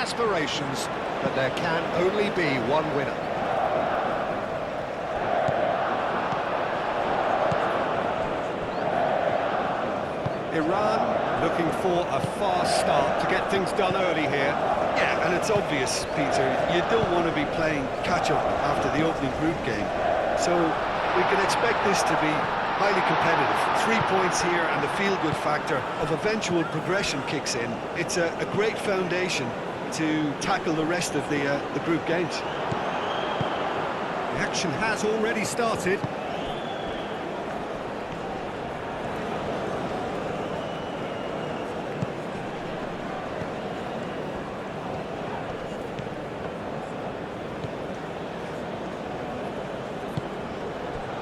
aspirations, but there can only be one winner. Iran looking for a fast start to get things done early here. Yeah, and it's obvious, Peter, you don't want to be playing catch-up after the opening group game. So we can expect this to be highly competitive. 3 points here and the feel-good factor of eventual progression kicks in. It's a great foundation to tackle the rest of the group games. The action has already started.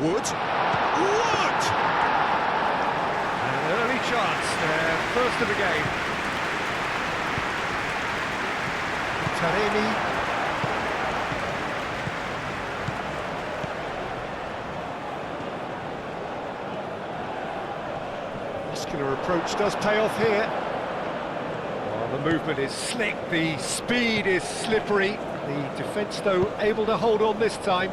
Wood. An early chance there, first of the game. Taremi. Muscular approach does pay off here. Oh, the movement is slick, the speed is slippery. The defence, though, able to hold on this time.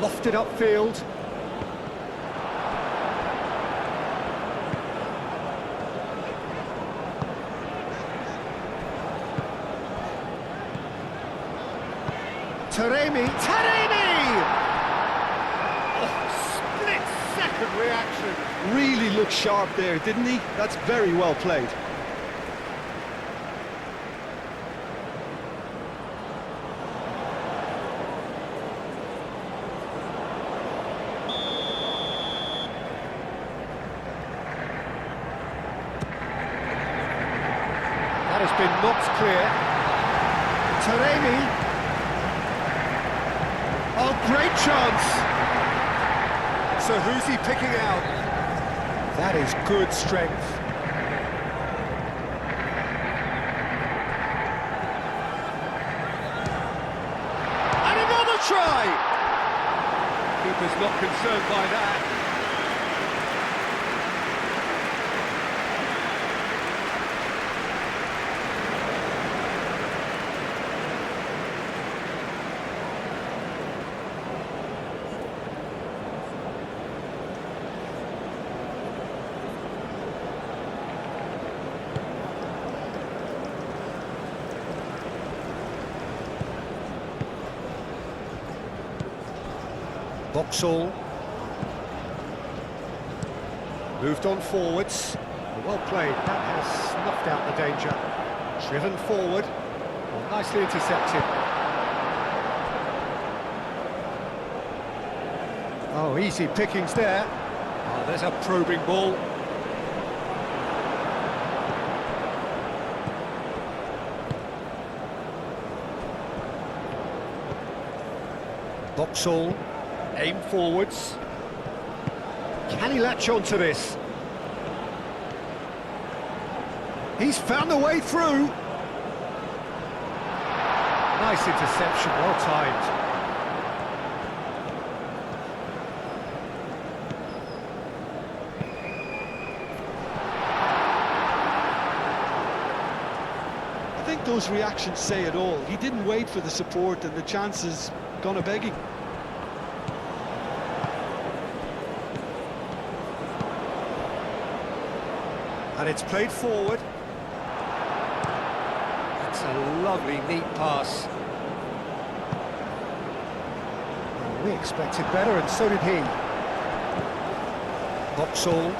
Lofted upfield. Taremi! Oh, split-second reaction. Really looked sharp there, didn't he? That's very well played. That has been knocked clear. Taremi. Oh, great chance! So who's he picking out? That is good strength. And another try! Keeper's not concerned by that. Vauxhall moved on forwards. Well played, that has snuffed out the danger. Driven forward, well, nicely intercepted. Oh, easy pickings there. Oh, there's a probing ball. Vauxhall. Aim forwards. Can he latch on to this? He's found a way through. Nice interception, well timed. I think those reactions say it all. He didn't wait for the support and the chances gone a-begging. And it's played forward. That's a lovely, neat pass. Well, we expected better, and so did he. Vauxhall.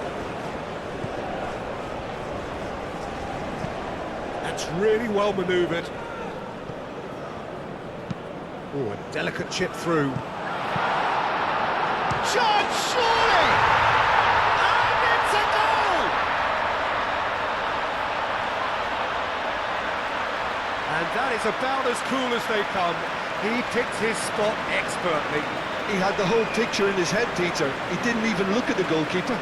That's really well manoeuvred. Oh, a delicate chip through. Chance, surely! And that is about as cool as they come. He picked his spot expertly. He had the whole picture in his head, Peter. He didn't even look at the goalkeeper.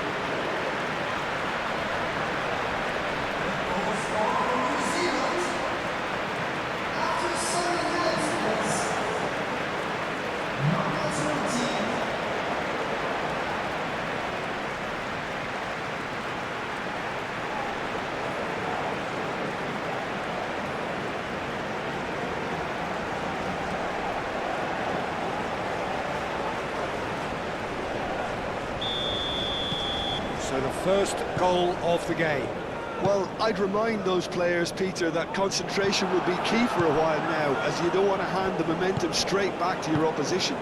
So the first goal of the game. Well, I'd remind those players, Peter, that concentration will be key for a while now, as you don't want to hand the momentum straight back to your opposition.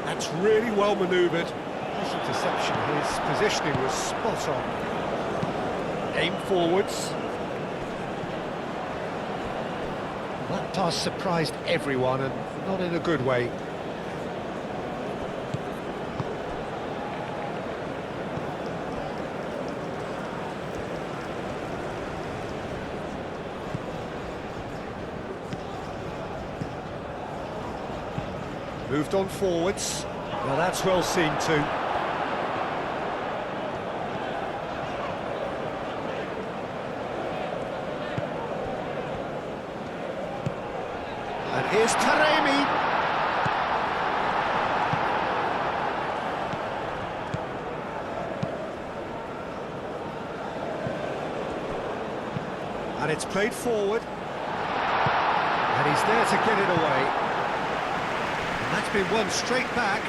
That's really well manoeuvred. This interception, his positioning was spot on. Aim forwards. That pass surprised everyone, and not in a good way. Moved on forwards. Well, that's well seen too. And here's Taremi. And it's played forward. And he's there to get it away. That's been won straight back.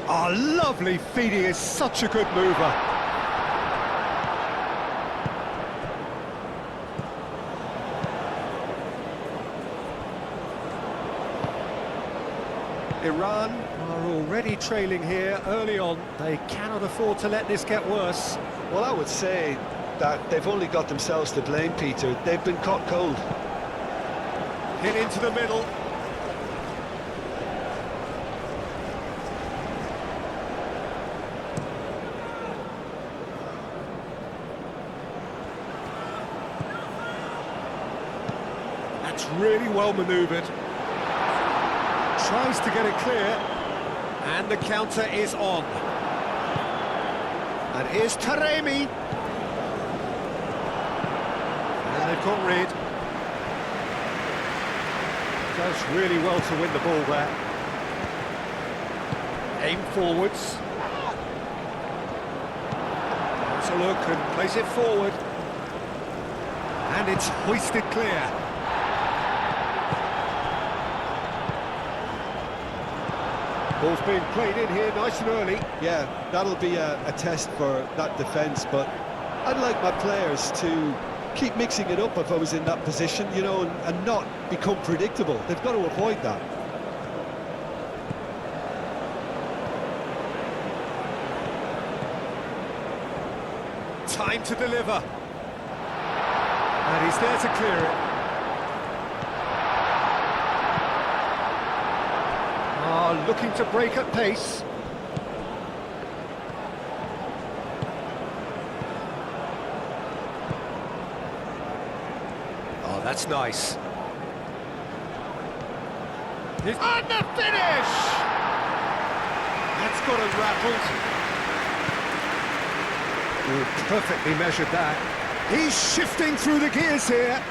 Oh, lovely feed, he is such a good mover. Iran are already trailing here early on. They cannot afford to let this get worse. Well, I would say that they've only got themselves to blame, Peter. They've been caught cold. Hit into the middle. That's really well manoeuvred. Tries to get it clear, and the counter is on. And here's Taremi. And they've got rid. Does really well to win the ball there. Aim forwards. Has a look and plays it forward. And it's hoisted clear. Ball's being played in here nice and early. Yeah, that'll be a test for that defence, but I'd like my players to keep mixing it up if I was in that position, you know, and not become predictable. They've got to avoid that. Time to deliver. And he's there to clear it. Looking to break at pace. Oh, that's nice. And the finish! That's got him rattled. Oh, perfectly measured that. He's shifting through the gears here.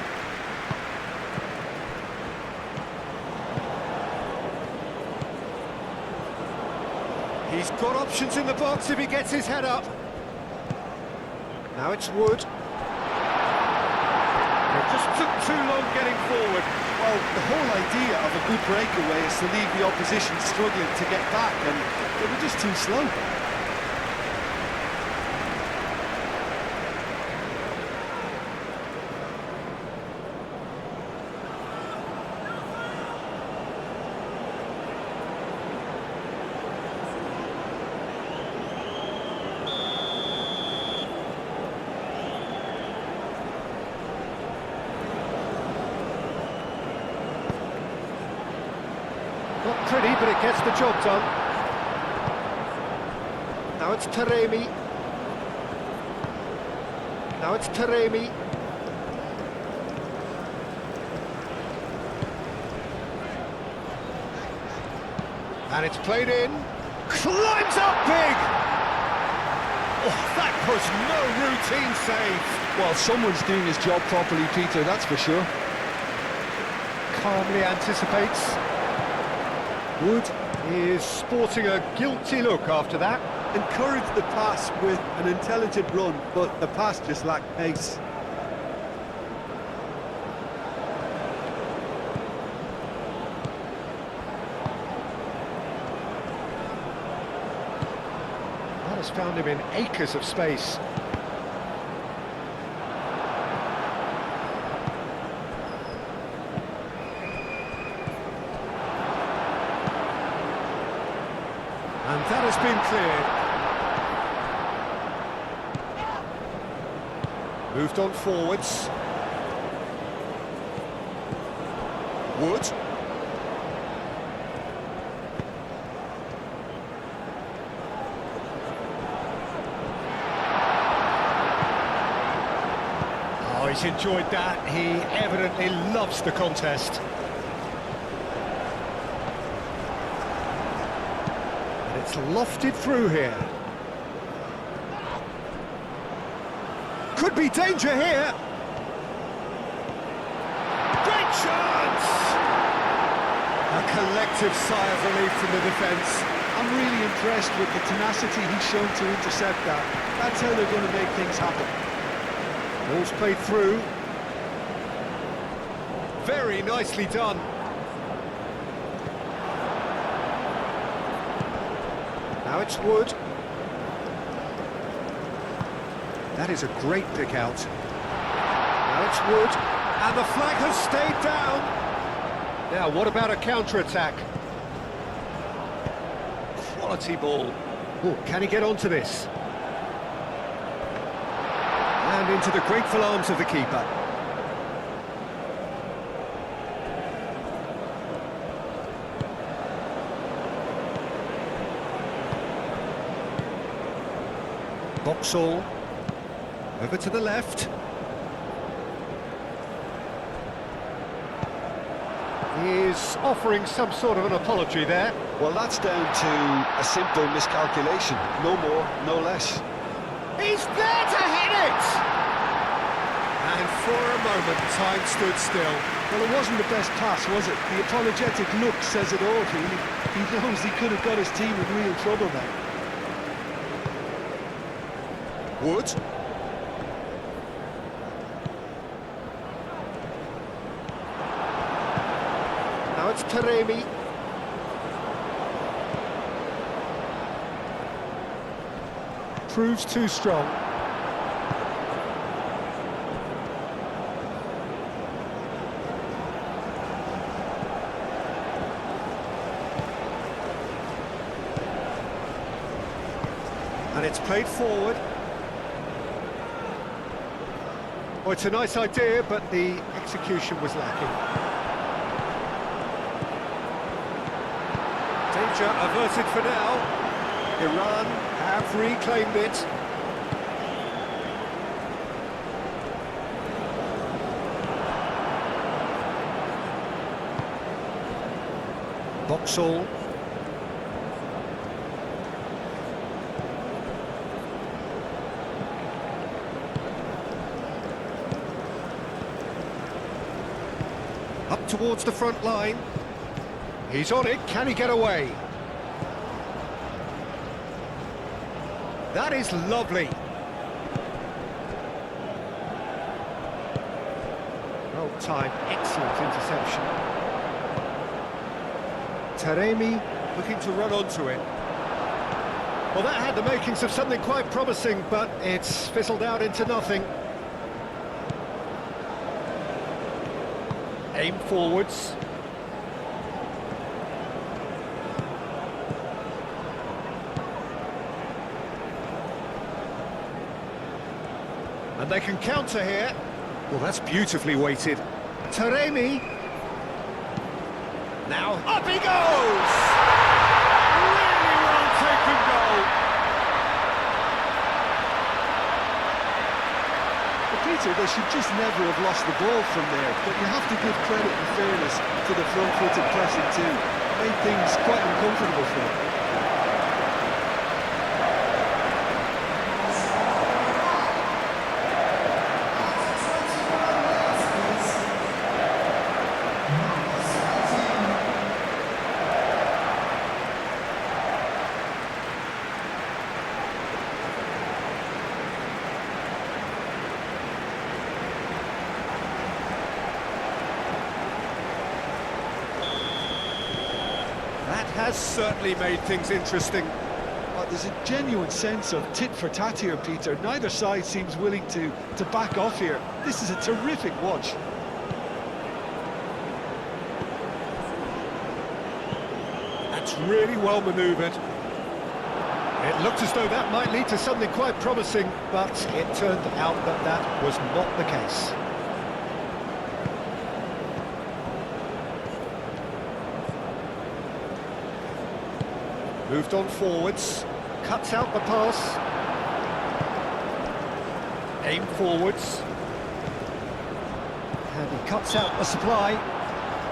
He's got options in the box if he gets his head up. Now it's Wood. It just took too long getting forward. Well, the whole idea of a good breakaway is to leave the opposition struggling to get back, and they were just too slow. Not pretty, but it gets the job done. Now it's Taremi. Now it's Taremi. And it's played in. Climbs up big! Oh, that was no routine save. Well, someone's doing his job properly, Peter, that's for sure. Calmly anticipates. Wood is sporting a guilty look after that. encouraged the pass with an intelligent run, but the pass just lacked pace. That has found him in acres of space. And that has been cleared. Moved on forwards. Wood. Oh, he's enjoyed that. He evidently loves the contest. It's lofted through here. Could be danger here. Great chance! A collective sigh of relief from the defence. I'm really impressed with the tenacity he's shown to intercept that. That's how they're going to make things happen. Ball's played through. Very nicely done. Now it's Wood. That is a great pick out. Now it's Wood, and the flag has stayed down. Now, what about a counter-attack? Quality ball. Oh, can he get onto this? And into the grateful arms of the keeper. Boxall, over to the left. He's offering some sort of an apology there. Well, that's down to a simple miscalculation. No more, no less. He's there to hit it! And for a moment, time stood still. Well, it wasn't the best pass, was it? The apologetic look says it all, really. He knows he could have got his team in real trouble there. Wood. Now it's Taremi. Proves too strong. And it's played forward. Well, it's a nice idea, but the execution was lacking. Danger averted for now. Iran have reclaimed it. Boxall. Up towards the front line. He's on it. Can he get away? That is lovely. Well timed, excellent interception. Taremi looking to run onto it. Well, that had the makings of something quite promising, but it's fizzled out into nothing. Aim forwards. And they can counter here. Well, that's beautifully weighted. Taremi. Now, up he goes! Really well taken goal. But Peter, they should just never have lost the ball from there, but you have to give credit and fairness to the front-footed pressing too. Made things quite uncomfortable for them. has certainly made things interesting. There's a genuine sense of tit for tat here, Peter. Neither side seems willing to back off here. This is a terrific watch. That's really well manoeuvred. It looked as though that might lead to something quite promising, but it turned out that that was not the case. Moved on forwards, cuts out the pass. Aim forwards. And he cuts out the supply.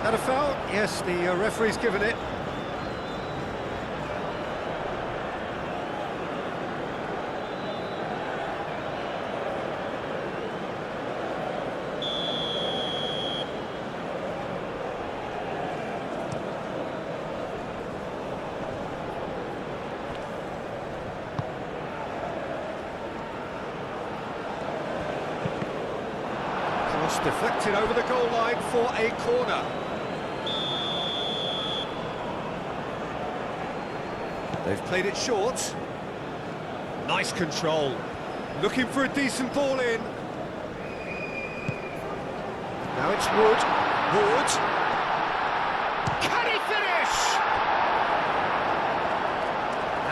That a foul? Yes, the referee's given it. Deflected over the goal line for a corner. They've played it short. Nice control. Looking for a decent ball in. Now it's Wood. Wood. Can he finish?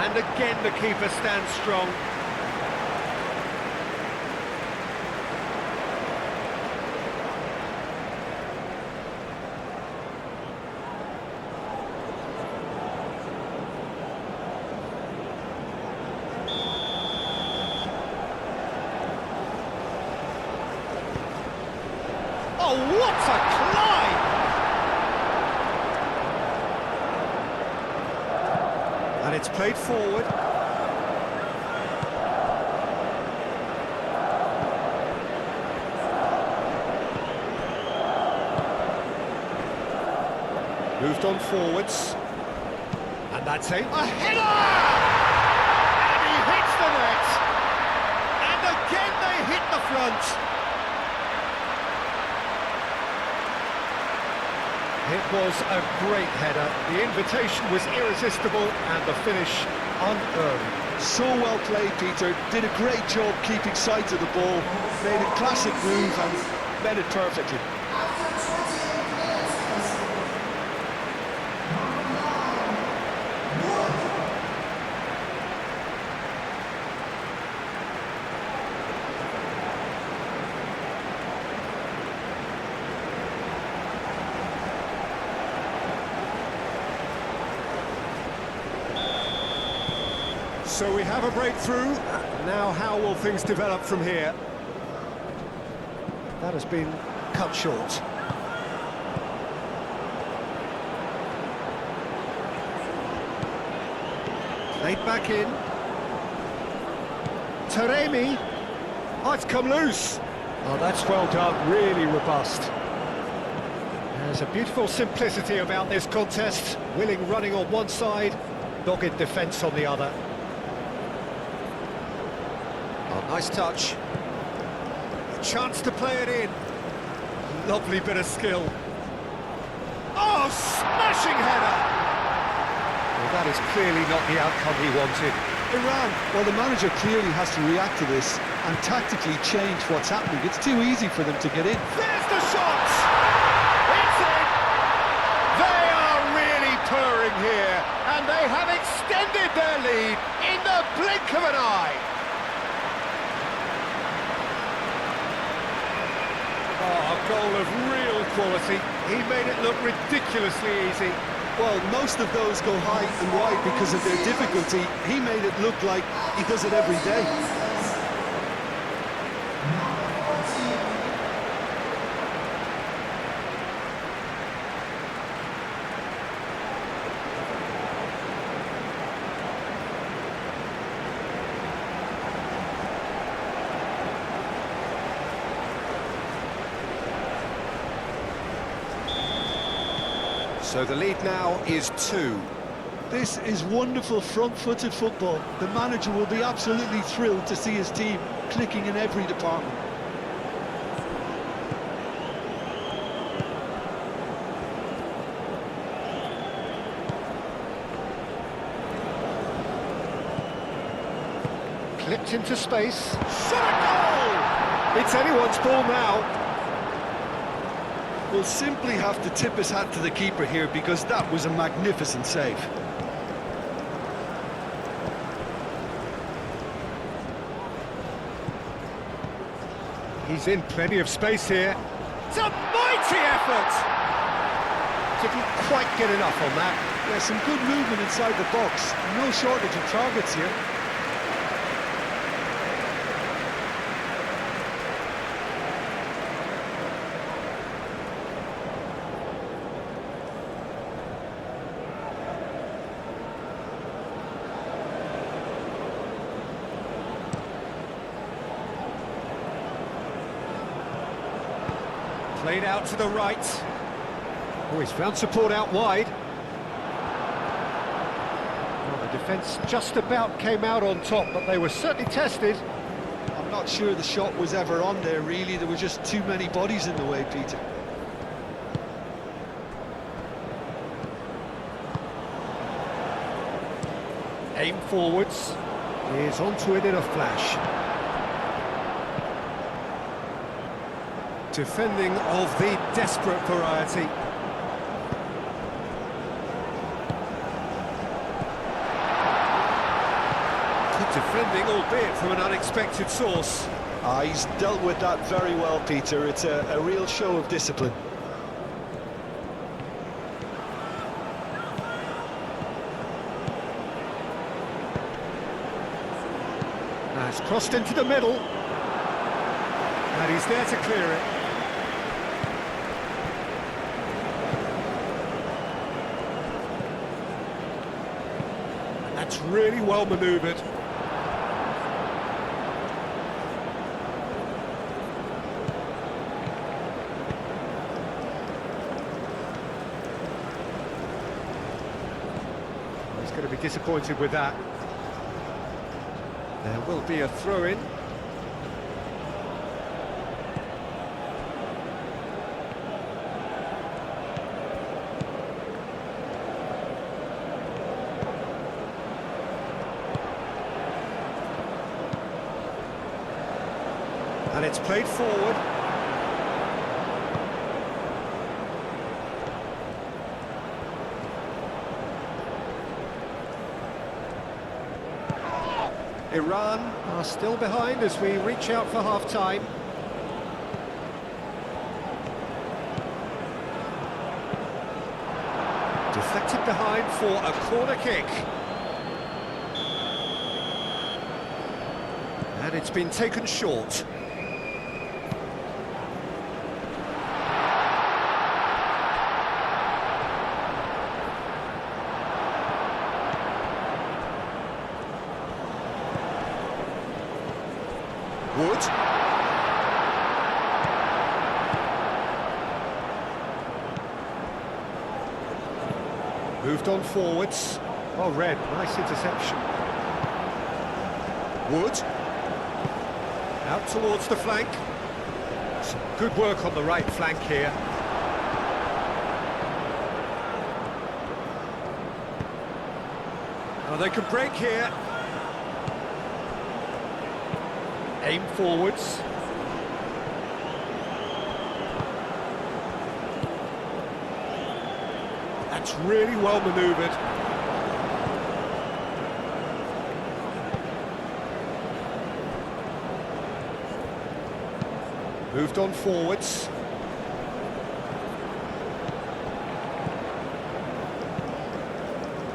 And again the keeper stands strong. Oh, what a climb! And it's played forward. Moved on forwards. And that's a header! And he hits the net! And again they hit the front! It was a great header. The invitation was irresistible and the finish unearned. So well played, Peter. Did a great job keeping sight of the ball. Made a classic move and met it perfectly. So we have a breakthrough. Now how will things develop from here? That has been cut short. Played back in. Taremi. Oh, it's come loose. Oh, that's well done. Really robust. There's a beautiful simplicity about this contest. Willing running on one side, dogged defence on the other. Oh, nice touch. A chance to play it in. Lovely bit of skill. Oh, smashing header! Well, that is clearly not the outcome he wanted. Iran, well, the manager clearly has to react to this and tactically change what's happening. It's too easy for them to get in. There's the shot! It's in! They are really purring here, and they have extended their lead in the blink of an eye. Oh, a goal of real quality. He made it look ridiculously easy. Well, most of those go high and wide because of their difficulty. He made it look like he does it every day. So the lead now is 2. This is wonderful front-footed football. The manager will be absolutely thrilled to see his team clicking in every department. Flipped into space. Shot a goal! It's anyone's ball now. We'll simply have to tip his hat to the keeper here because that was a magnificent save. He's in plenty of space here. It's a mighty effort! Didn't quite get enough on that. Yeah, some good movement inside the box. No shortage of targets here. Played out to the right. Oh, he's found support out wide. Well, the defence just about came out on top, but they were certainly tested. I'm not sure the shot was ever on there, really. There were just too many bodies in the way, Peter. Aim forwards. He's onto it in a flash. Defending of the desperate variety. Good defending, albeit from an unexpected source. He's dealt with that very well, Peter. It's a real show of discipline. Now it's crossed into the middle. And he's there to clear it. That's really well manoeuvred. He's going to be disappointed with that. There will be a throw-in. And it's played forward. Iran are still behind as we reach out for half-time. Deflected behind for a corner kick. And it's been taken short. Wood. Moved on forwards. Oh, Red, nice interception. Wood. Out towards the flank. Some good work on the right flank here. Oh, they can break here. Aim forwards. That's really well manoeuvred. Moved on forwards.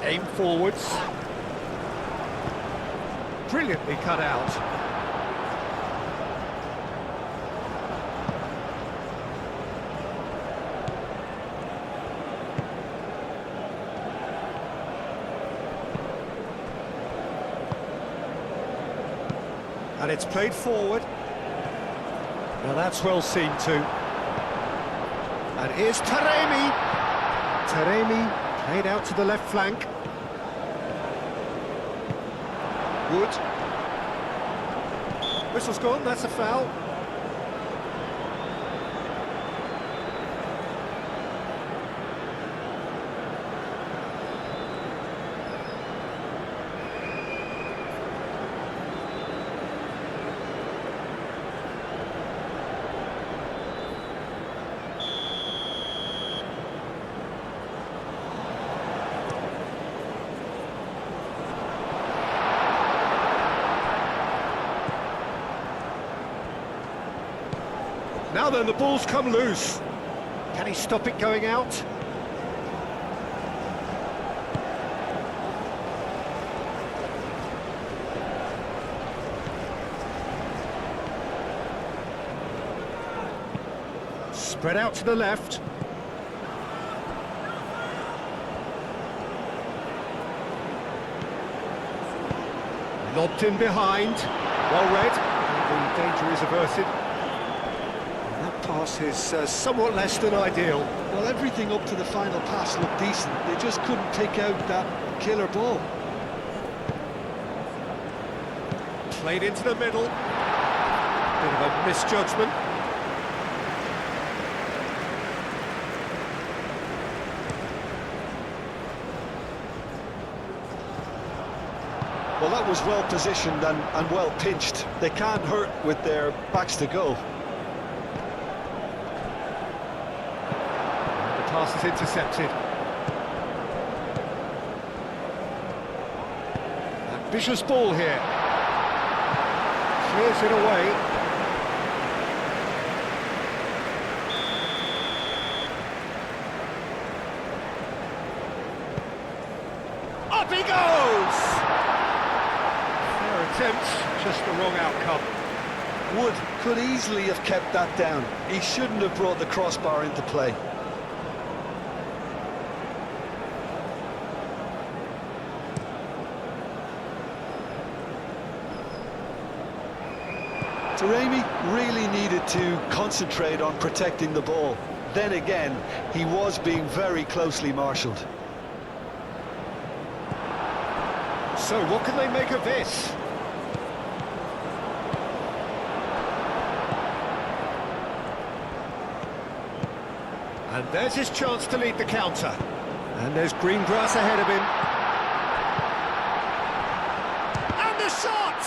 Aim forwards. Brilliantly cut out. And it's played forward. Now that's well seen too. And here's Taremi. Taremi played out to the left flank. Wood. Whistle's gone, that's a foul. Now then, the ball's come loose. Can he stop it going out? Spread out to the left. Lobbed in behind. Well read. The danger is averted. And that pass is somewhat less than ideal. Well, everything up to the final pass looked decent. They just couldn't pick out that killer ball. Played into the middle. Bit of a misjudgment. Well, that was well positioned and well pinched. They can't hurt with their backs to goal. The pass is intercepted. Ambitious ball here. Clears it away. Up he goes! Attempts, just the wrong outcome. Wood could easily have kept that down. He shouldn't have brought the crossbar into play. Taremi really needed to concentrate on protecting the ball. Then again, he was being very closely marshalled. So what can they make of this? And there's his chance to lead the counter. And there's green grass ahead of him. And the shot!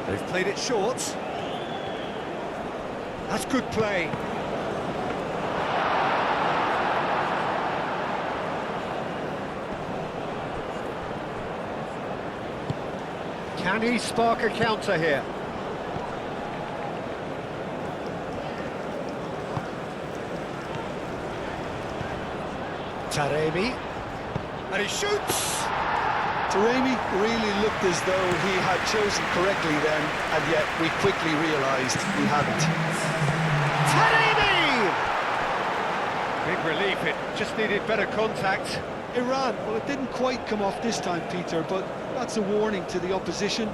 They've played it short. That's good play. Can he spark a counter here? Taremi. And he shoots! Taremi really looked as though he had chosen correctly then, and yet we quickly realised he hadn't. Taremi! Big relief, it just needed better contact. Iran, well, it didn't quite come off this time, Peter, but that's a warning to the opposition.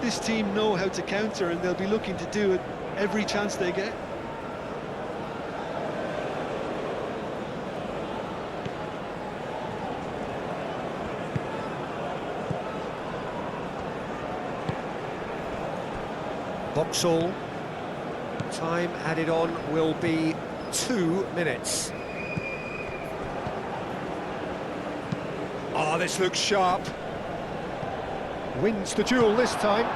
This team know how to counter, and they'll be looking to do it every chance they get. Vauxhall. Time added on will be 2 minutes. Oh, this looks sharp. Wins the duel this time.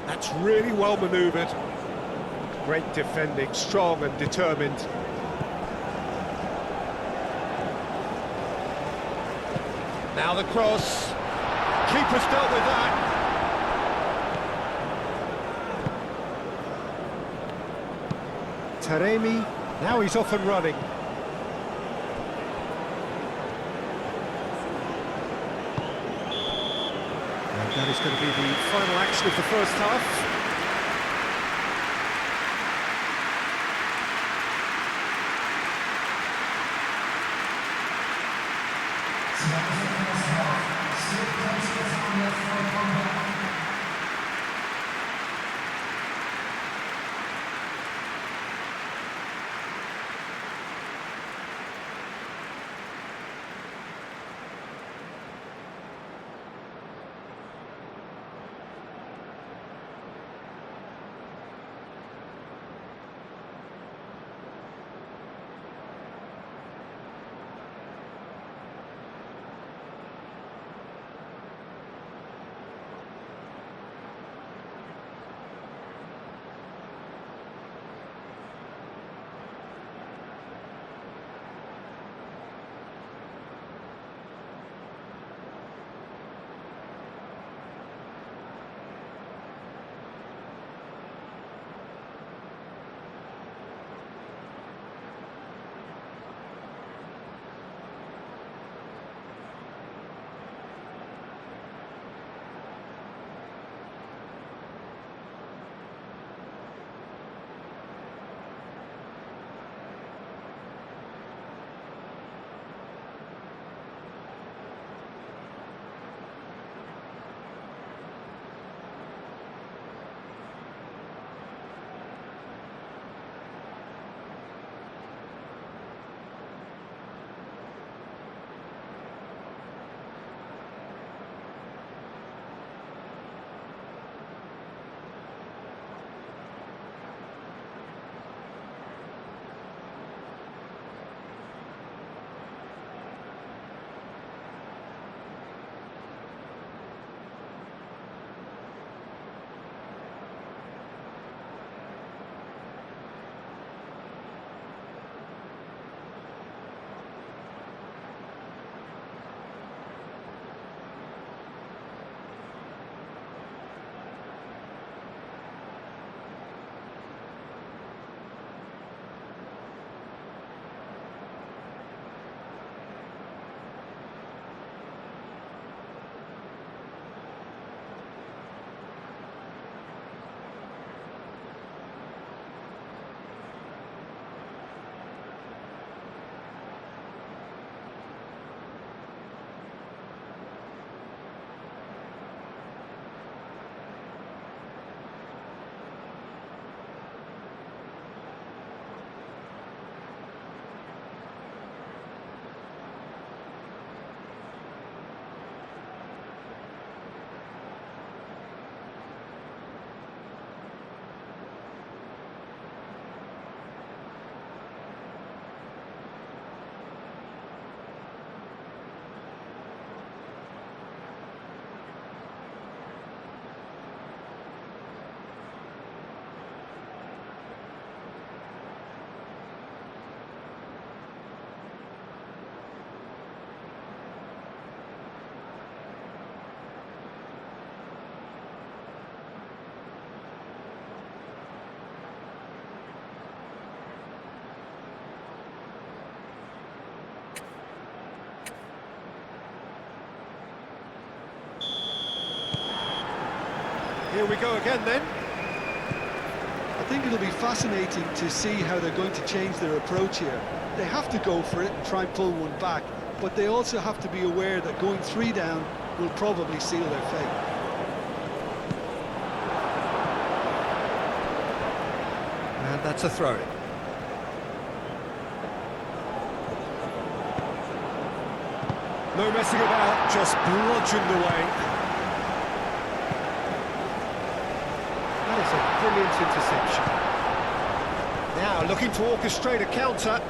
That's really well manoeuvred. Great defending, strong and determined. Now the cross. Keeper's dealt with that. Taremi, now he's off and running. And that is going to be the final action of the first half. Here we go again then. I think it'll be fascinating to see how they're going to change their approach here. They have to go for it and try and pull one back, but they also have to be aware that going 3 down will probably seal their fate. And that's a throw-in. No messing about, just bludgeoned away. That is a brilliant interception. Now looking to orchestrate a counter.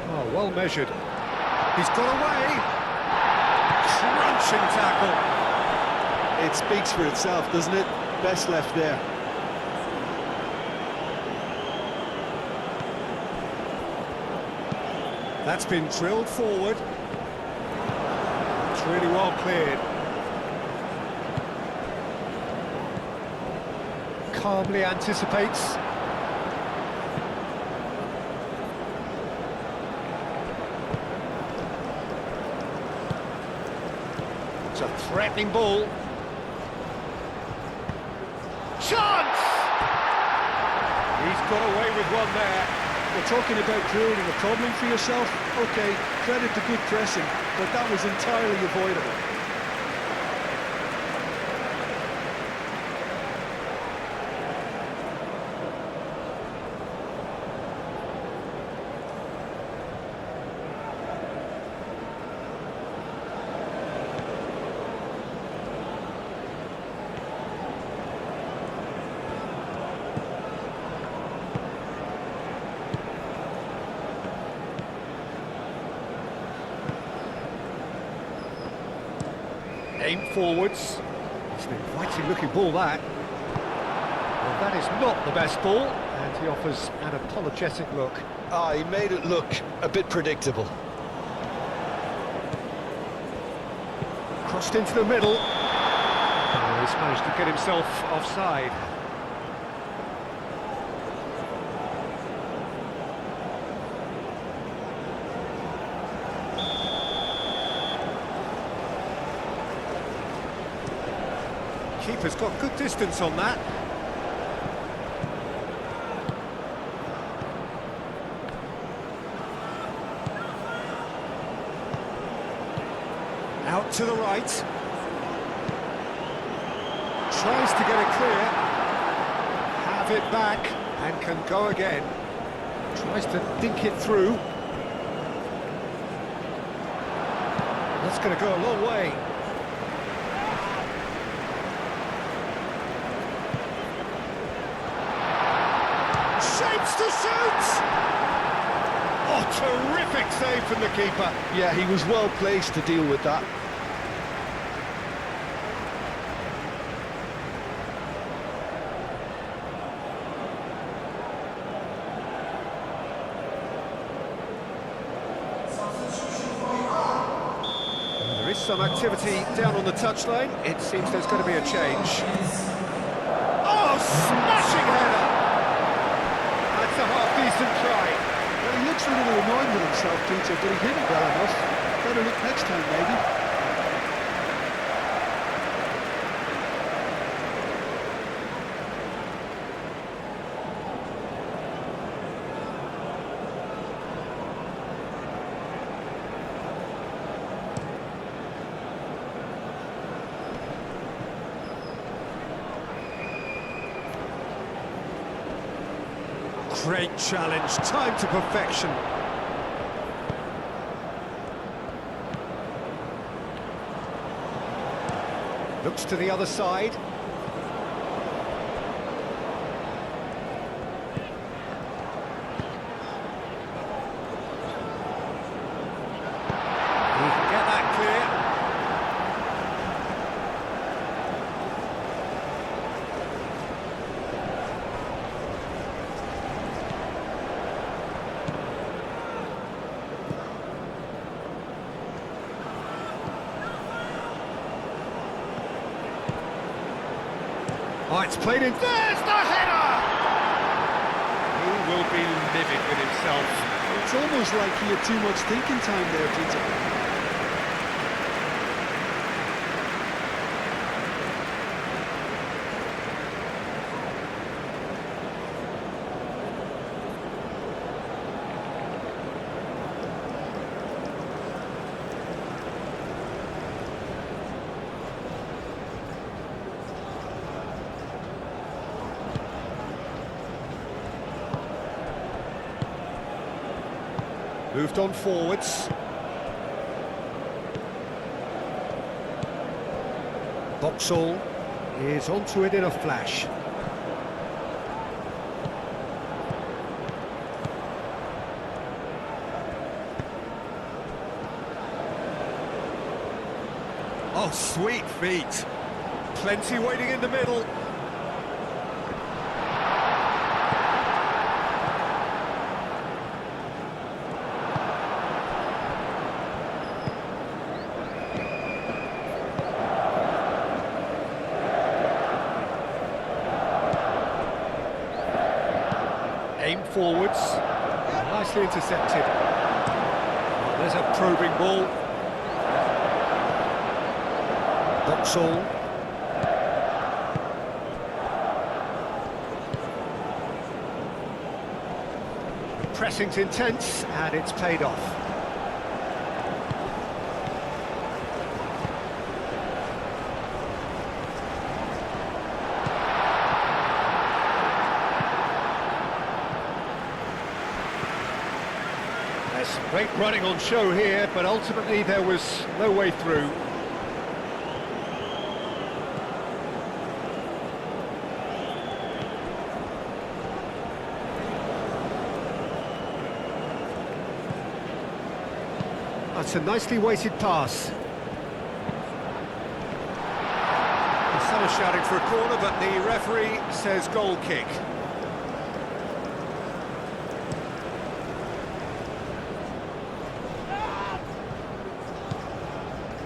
Oh, well measured. He's got away. Crunching tackle. It speaks for itself, doesn't it? Best left there. That's been drilled forward. It's really well cleared. Calmly anticipates. It's a threatening ball. Chance! He's got away with one there. We're talking about creating a problem for yourself. Okay, credit to good pressing, but that was entirely avoidable. Aim forwards. It's an inviting looking ball, that. Well, that is not the best ball, and he offers an apologetic look. He made it look a bit predictable. Crossed into the middle. Oh, he's managed to get himself offside. Keeper's got good distance on that. Out to the right. Tries to get it clear. Have it back and can go again. Tries to dink it through. That's going to go a long way. Shapes to shoot! Oh, terrific save from the keeper. Yeah, he was well placed to deal with that. There is some activity down on the touchline. It seems there's going to be a change. Oh, smashing header! That's a half-decent try. Well, he looks a little annoyed with himself, Peter, but he hit it well enough. Better look next time, maybe. Great challenge, time to perfection. Looks to the other side. He can get that clear. Oh, it's played in. There's the header! He will be livid with himself. It's almost like he had too much thinking time there, Peter. Moved on forwards. Boxall is onto it in a flash. Oh, sweet feet. Plenty waiting in the middle. Aim forwards. Nicely intercepted. Oh, there's a probing ball. Boxall. The pressing's intense and it's paid off. There's some great running on show here, but ultimately there was no way through. That's a nicely weighted pass. The sun is shouting for a corner, but the referee says goal kick.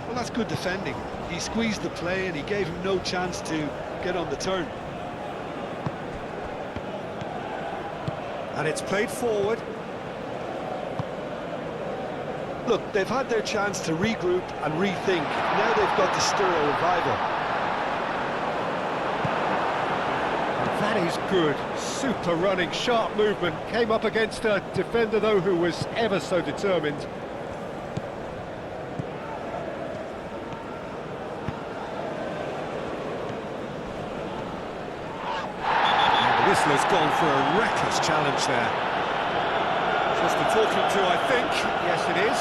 Well, that's good defending. He squeezed the play and he gave him no chance to get on the turn. And it's played forward. Look, they've had their chance to regroup and rethink. Now they've got to stir a revival. That is good. Super running, sharp movement. Came up against a defender, though, who was ever so determined. And the whistler's gone for a reckless challenge there. Just a talking to, I think. Yes, it is.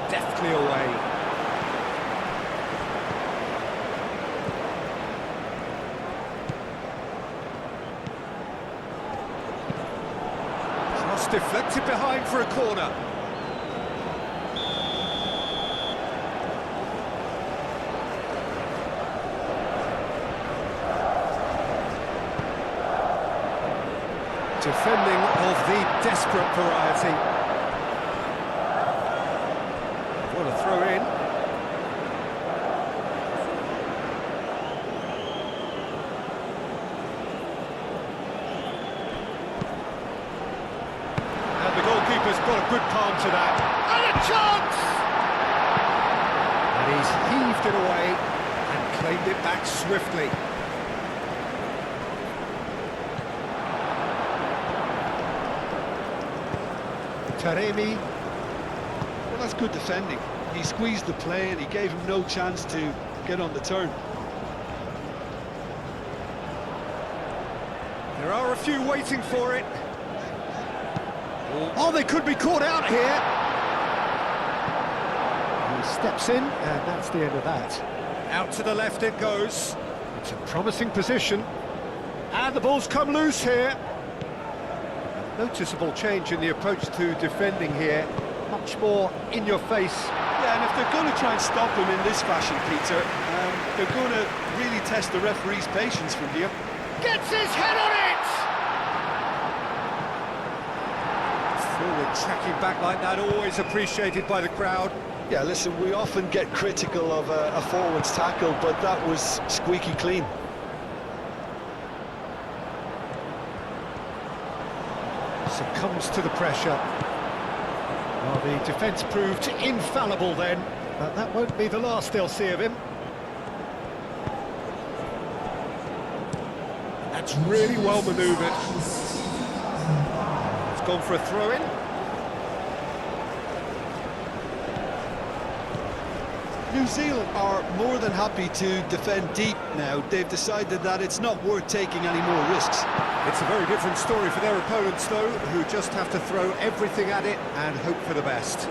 Deftly away. Deflected behind for a corner. Defending of the desperate variety. What a throw in. Keeper's got a good palm to that. And a chance! And he's heaved it away and claimed it back swiftly. Taremi. Well, that's good defending. He squeezed the play and he gave him no chance to get on the turn. There are a few waiting for it. Oh, they could be caught out here. He steps in, and that's the end of that. Out to the left it goes. It's a promising position. And the ball's come loose here. A noticeable change in the approach to defending here. Much more in your face. Yeah, and if they're going to try and stop him in this fashion, Peter, they're going to really test the referee's patience from here. Gets his head on it! Forward tracking back like that, always appreciated by the crowd. Yeah, listen, we often get critical of a forward's tackle, but that was squeaky clean. Succumbs to the pressure. Well, the defence proved infallible then, but that won't be the last they'll see of him. That's really well manoeuvred. gone for a throw-in. New Zealand are more than happy to defend deep now. They've decided that it's not worth taking any more risks. It's a very different story for their opponents, though, who just have to throw everything at it and hope for the best.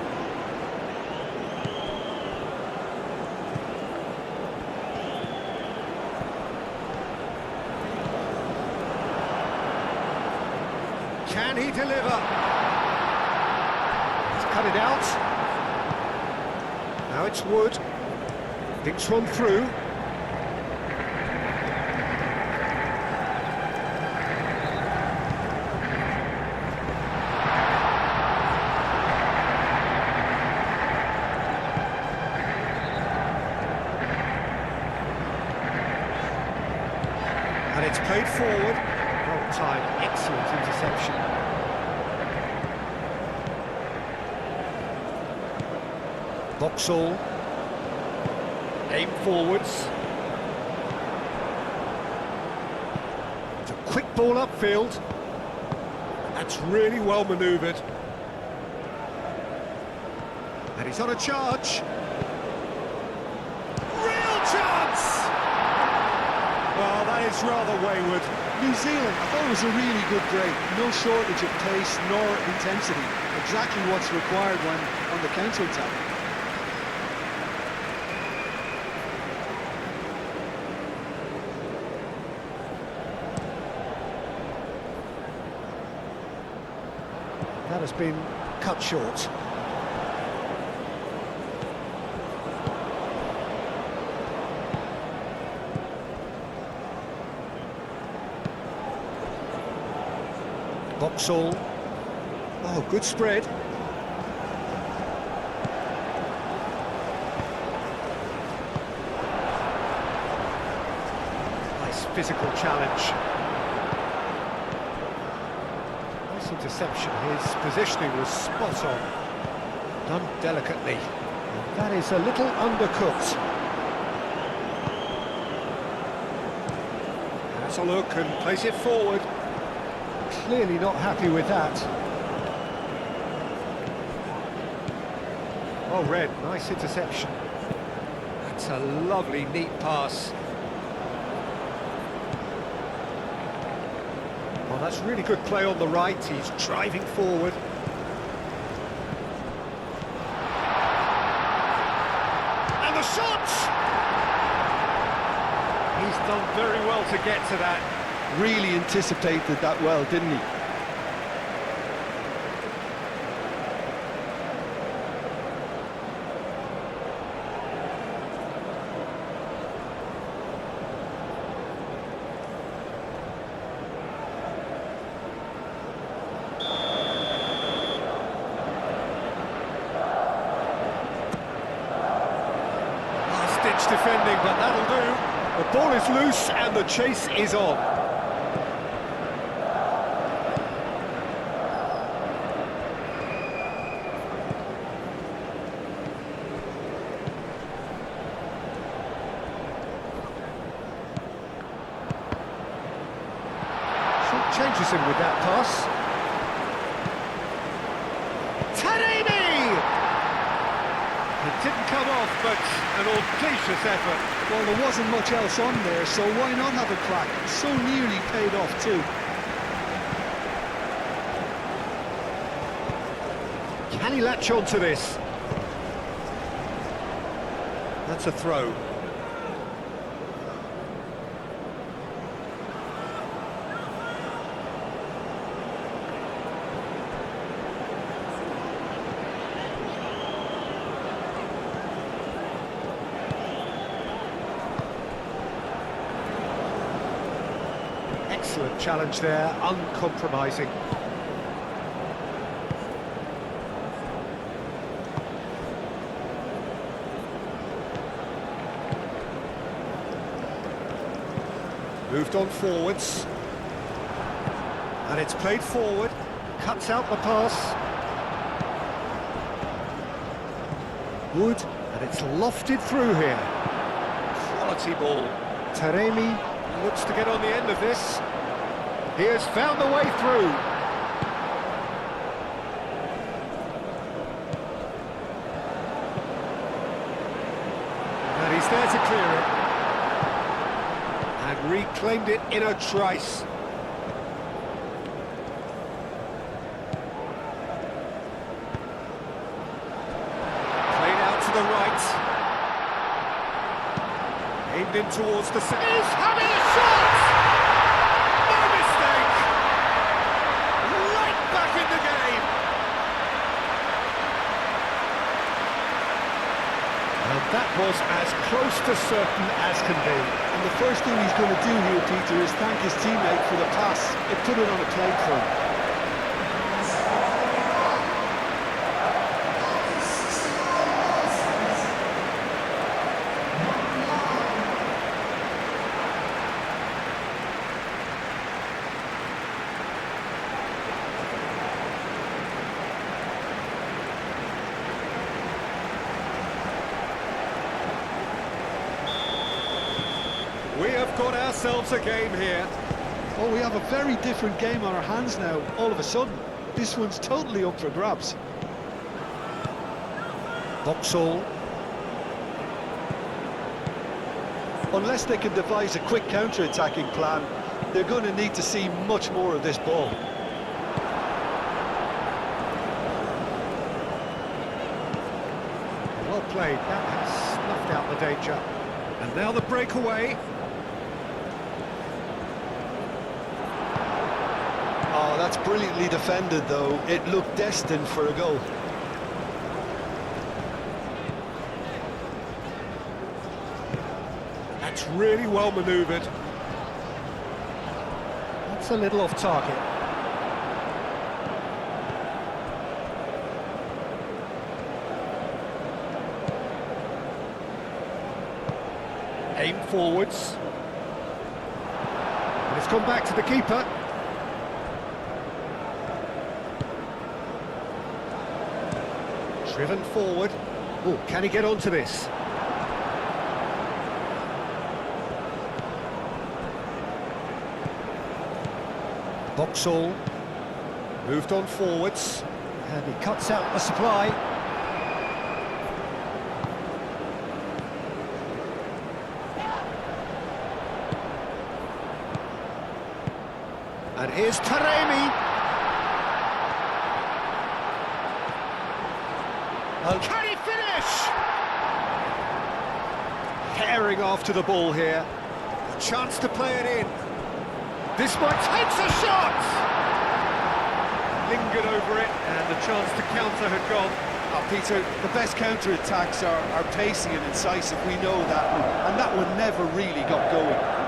Can he deliver? He's cut it out. Now it's Wood. Dinks one through. And it's played forward. Well timed, excellent interception. Vauxhall. Aim forwards. It's a quick ball upfield. That's really well manoeuvred. And he's on a charge. Real chance! Well, that is rather wayward. New Zealand, I thought it was a really good break. No shortage of pace nor intensity. Exactly what's required when on the counter-attack. That has been cut short. Vauxhall. Oh, good spread. Nice physical challenge. Nice interception. His positioning was spot on. Done delicately. And that is a little undercooked. That's a look and plays it forward. Clearly not happy with that. Oh, Red, nice interception. That's a lovely, neat pass. Oh, that's really good play on the right. He's driving forward. And the shot! He's done very well to get to that. Really anticipated that well, didn't he? Last-ditch defending, but that'll do. The ball is loose and the chase is on. Changes him with that pass. Taremi! It didn't come off, but an audacious effort. Well, there wasn't much else on there, so why not have a crack? So nearly paid off too. Can he latch on to this? That's a throw. Excellent challenge there, uncompromising. Moved on forwards. And it's played forward, cuts out the pass. Wood, and it's lofted through here. Quality ball. Taremi looks to get on the end of this. He has found the way through. reclaimed it in a trice. Played out to the right. Aimed in towards the centre. He's having a shot! No mistake! Right back in the game! And that was as close to certain as can be. And the first thing he's going to do here, Peter, is thank his teammate for the pass. It put it on a plate for him. We have got ourselves a game here. Oh, we have a very different game on our hands now, all of a sudden. This one's totally up for grabs. Vauxhall. Unless they can devise a quick counter-attacking plan, they're going to need to see much more of this ball. Well played, that has snuffed out the danger. And now the breakaway. Oh, that's brilliantly defended, though. It looked destined for a goal. That's really well manoeuvred. That's a little off target. Aim forwards. And it's gone back to the keeper. Driven forward. Oh, can he get onto this? Vauxhall moved on forwards, and he cuts out the supply. And here's Taremi. Oh, can he finish? Herring after the ball here. A chance to play it in. This one takes a shot! Lingered over it, and the chance to counter had gone. Oh, Peter, the best counter-attacks are pacey and incisive, we know that one. And that one never really got going.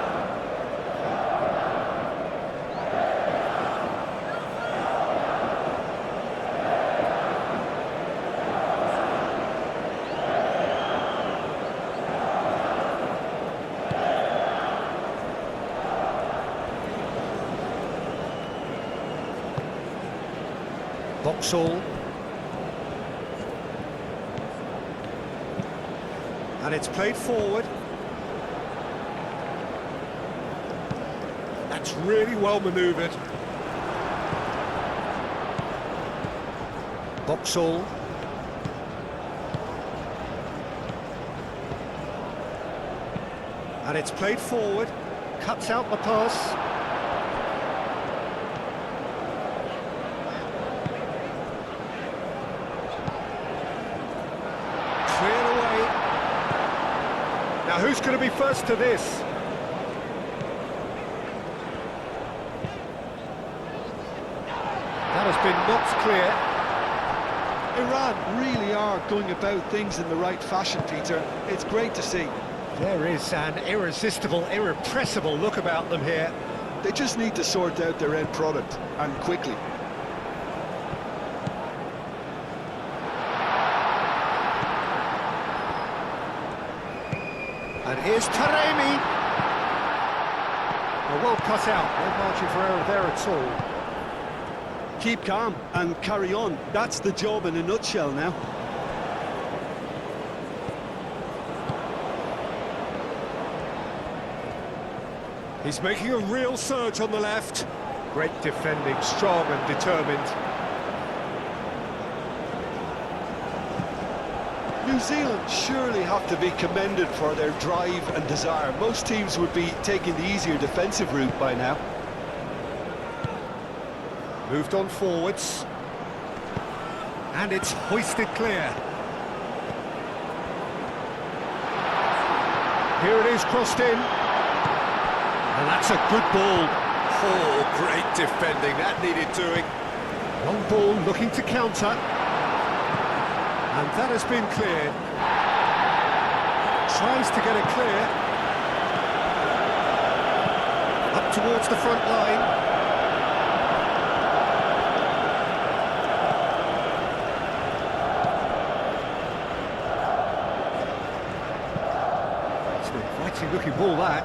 Vauxhall. And it's played forward. That's really well manoeuvred. Vauxhall. And it's played forward. Cuts out the pass. Now who's going to be first to this? That has been knocked clear. Iran really are going about things in the right fashion, Peter. It's great to see. There is an irresistible, irrepressible look about them here. They just need to sort out their end product, and quickly. And here's Taremi. Well cut out, no margin for error there at all. Keep calm and carry on. That's the job in a nutshell now. He's making a real surge on the left. Great defending, strong and determined. New Zealand surely have to be commended for their drive and desire. Most teams would be taking the easier defensive route by now. Moved on forwards. And it's hoisted clear. Here it is, crossed in. And that's a good ball. Oh, great defending, that needed doing. Long ball looking to counter. And that has been cleared. Tries to get it clear. Up towards the front line. It's an inviting looking ball, that.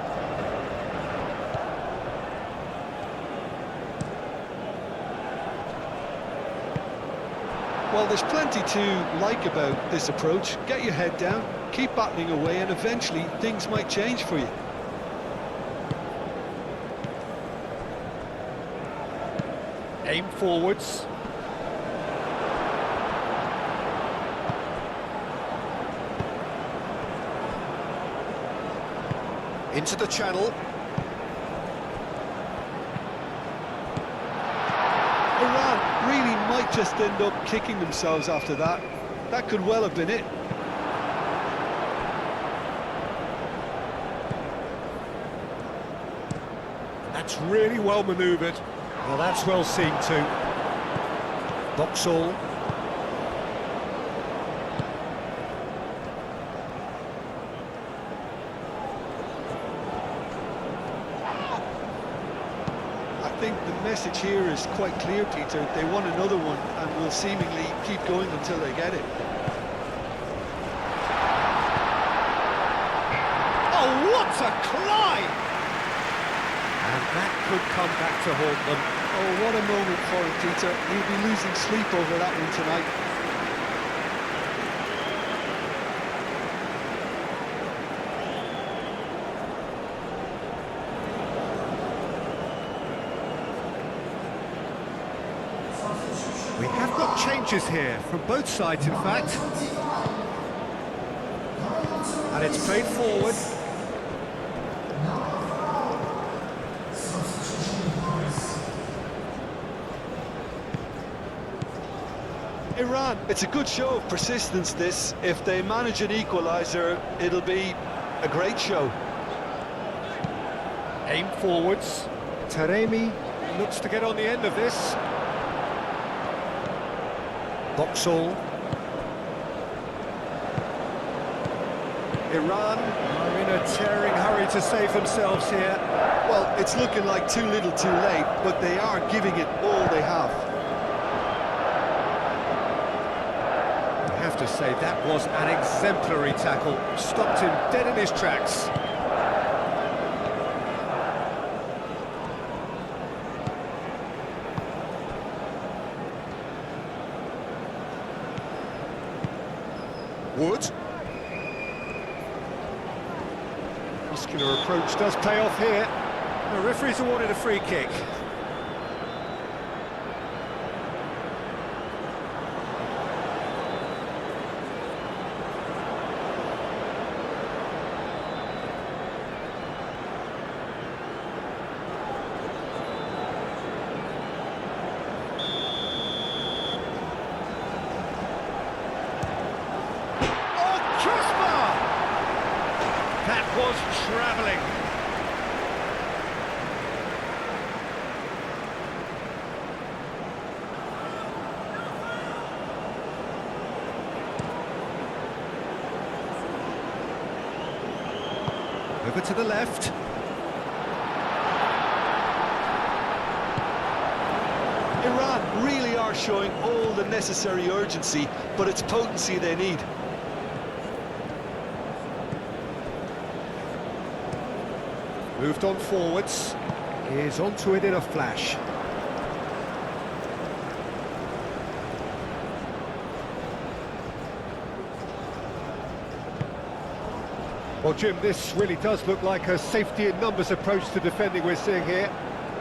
Well, there's plenty to like about this approach. Get your head down, keep battling away, and eventually things might change for you. Aim forwards. Into the channel. Iran really might just end up kicking themselves after that. That could well have been it. That's really well manoeuvred. Well, that's well seen too. Boxall. I think the message here is quite clear, Peter. They want another one and will seemingly keep going until they get it. Oh, what a climb! And that could come back to haunt them. Oh, what a moment for him, Peter. He'll be losing sleep over that one tonight. We have got changes here, from both sides in fact. And it's played forward. Iran, it's a good show of persistence this. If they manage an equaliser, it'll be a great show. Aim forwards. Taremi looks to get on the end of this. Boxall. Iran are in a tearing hurry to save themselves here. Well, it's looking like too little too late, but they are giving it all they have. I have to say, that was an exemplary tackle. Stopped him dead in his tracks. Wood. Muscular approach does pay off here. The referee's awarded a free kick. That was travelling. Over to the left. Iran really are showing all the necessary urgency, but it's potency they need. Moved on forwards. He's onto it in a flash. Well, Jim, this really does look like a safety in numbers approach to defending we're seeing here.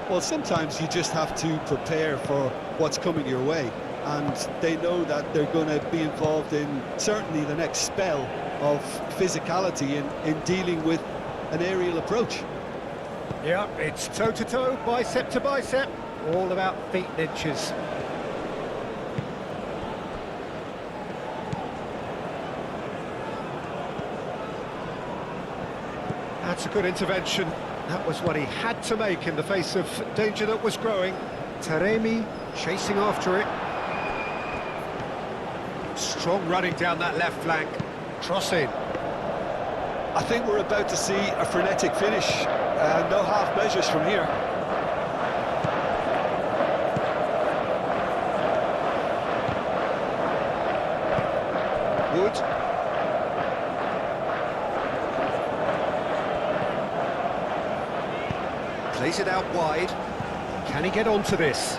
Well, sometimes you just have to prepare for what's coming your way. and they know that they're going to be involved in certainly the next spell of physicality in dealing with an aerial approach. Yeah, it's toe-to-toe, bicep to bicep, all about feet and inches. That's a good intervention. That was what he had to make in the face of danger that was growing. Taremi chasing after it. Strong running down that left flank. Cross in. I think we're about to see a frenetic finish. No half measures from here. Wood. Plays it out wide. Can he get onto this?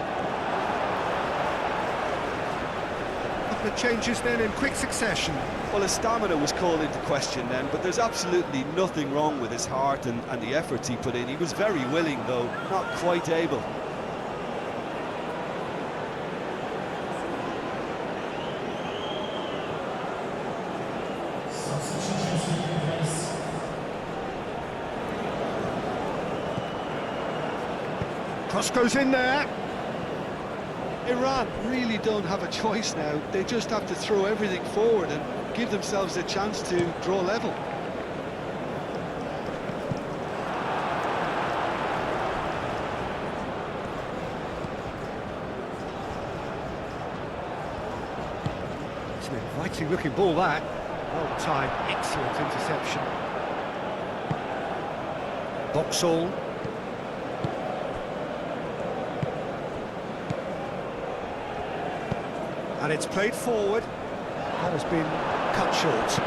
Couple of changes then in quick succession. Well, his stamina was called into question then, but there's absolutely nothing wrong with his heart and the efforts he put in. He was very willing, though, not quite able. Cross goes in there. Iran really don't have a choice now. They just have to throw everything forward and give themselves a chance to draw level. It's an inviting looking ball, that. Well timed, excellent interception. Boxall. And it's played forward. That has been cut short.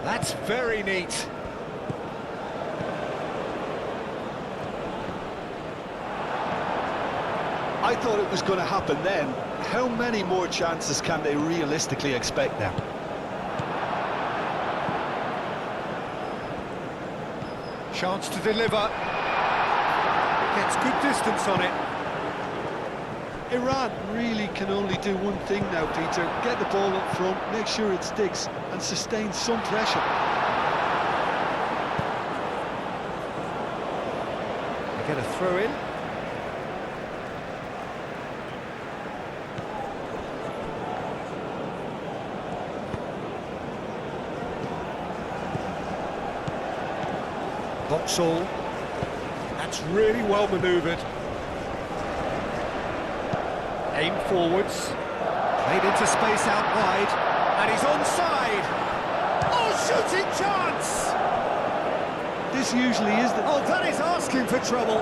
That's very neat. I thought it was going to happen then. How many more chances can they realistically expect now? Chance to deliver. Gets good distance on it. Iran really can only do one thing now, Peter. Get the ball up front, make sure it sticks, and sustain some pressure. They get a throw in. Boxall. That's really well manoeuvred. Aim forwards. Played into space out wide. And he's onside. Oh, shooting chance! This usually is the... Oh, that is asking for trouble.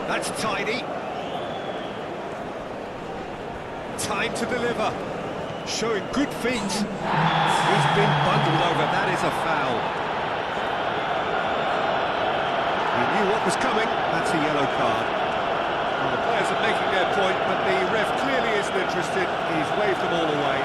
That's tidy. Time to deliver. Showing good feet. He's been bundled over. That is a foul. He knew what was coming. That's a yellow card. Well, the players are making their point, but the ref clearly isn't interested. He's waved them all away.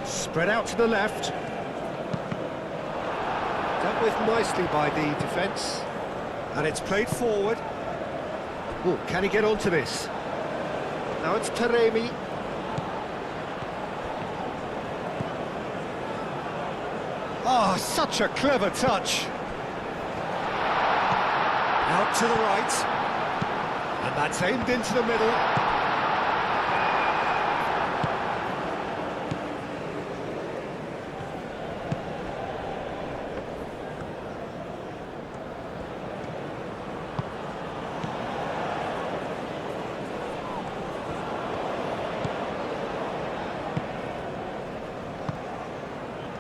Spread out to the left. Dealt with nicely by the defence. And it's played forward. Oh, can he get onto this? Now it's Taremi. Oh, such a clever touch. Out to the right. And that's aimed into the middle.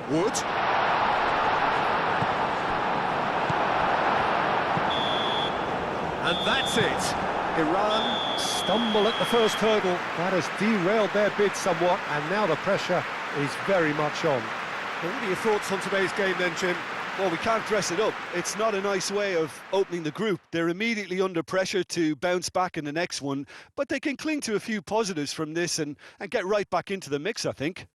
Wood. And that's it. Iran Stumble at the first hurdle. That has derailed their bid somewhat, and now the pressure is very much on. Well, what are your thoughts on today's game then, Jim? Well, we can't dress it up. It's not a nice way of opening the group. They're immediately under pressure to bounce back in the next one, but they can cling to a few positives from this and get right back into the mix, I think.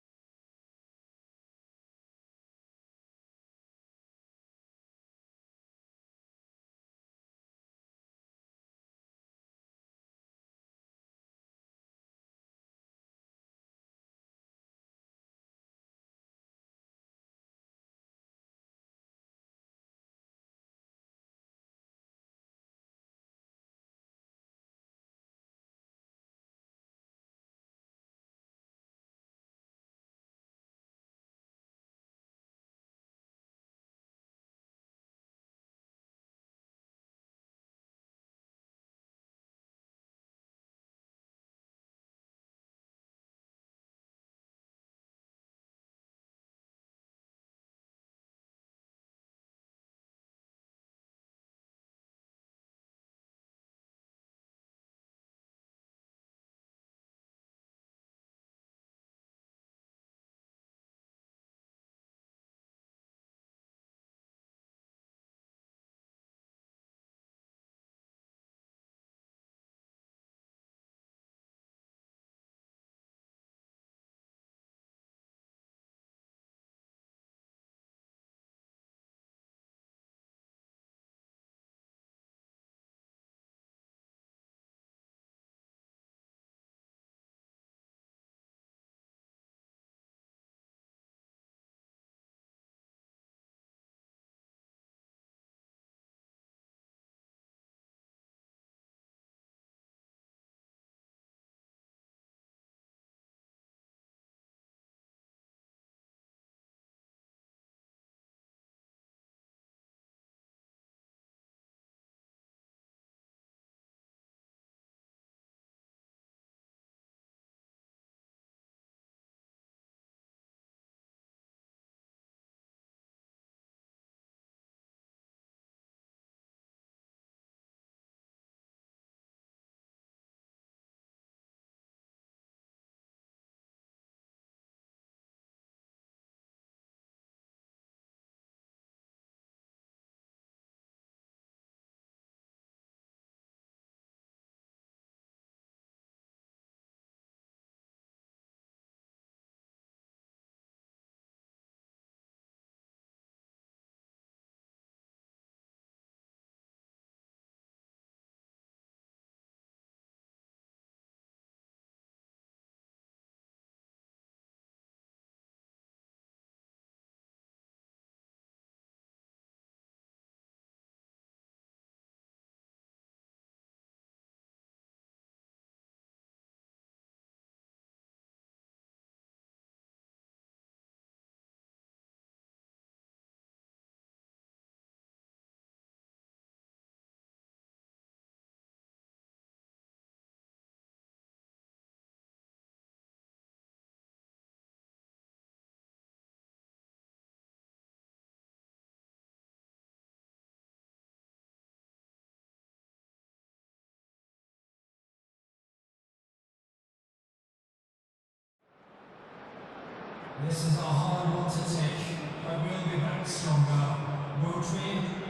This is a hard one to take, but we'll be back stronger. We'll train